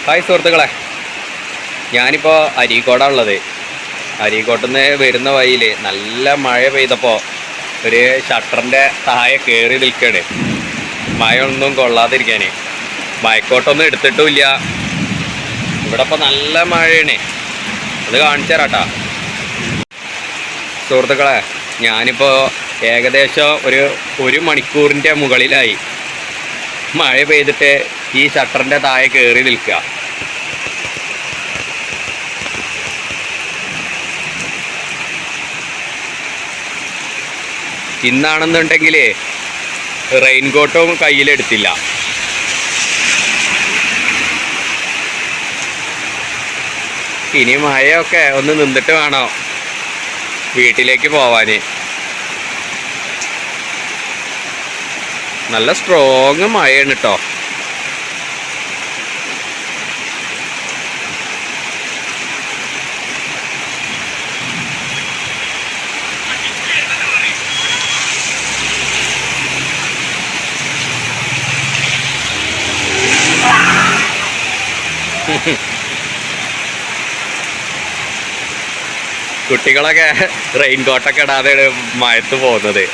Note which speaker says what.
Speaker 1: Hi സുഹൃത്തുക്കളെ, ഞാനിപ്പോൾ അരീക്കോടാണ് ഉള്ളത്. അരീക്കോട്ടിൽ നിന്ന് വരുന്ന വഴിയിൽ നല്ല മഴ പെയ്തപ്പോൾ ഒരു ഷട്ടറിൻ്റെ താഴെ കയറി നിൽക്കുകയാണ്. മഴ ഒന്നും കൊള്ളാതിരിക്കാൻ. മഴക്കോട്ടൊന്നും എടുത്തിട്ടുമില്ല. ഇവിടെ ഇപ്പോൾ നല്ല മഴയാണ്. അത് കാണിച്ചു തരാട്ടാ സുഹൃത്തുക്കളെ. ഞാനിപ്പോൾ ഏകദേശം ഒരു മണിക്കൂറിൻ്റെ മുകളിലായി മഴ പെയ്തിട്ട് ഈ ഷട്ടറിൻ്റെ താഴെ കയറി നിൽക്കുക. ഇന്നാണെന്നുണ്ടെങ്കിൽ റെയിൻകോട്ടും കയ്യിലെടുത്തില്ല. ഇനി മഴയൊക്കെ ഒന്ന് നിന്നിട്ട് വേണം വീട്ടിലേക്ക് പോവാൻ. നല്ല സ്ട്രോങ് മഴയാണ് കേട്ടോ. കുട്ടികളൊക്കെ റെയിൻകോട്ടൊക്കെ ഇടാതെയാണ് മഴത്ത് പോകുന്നത്.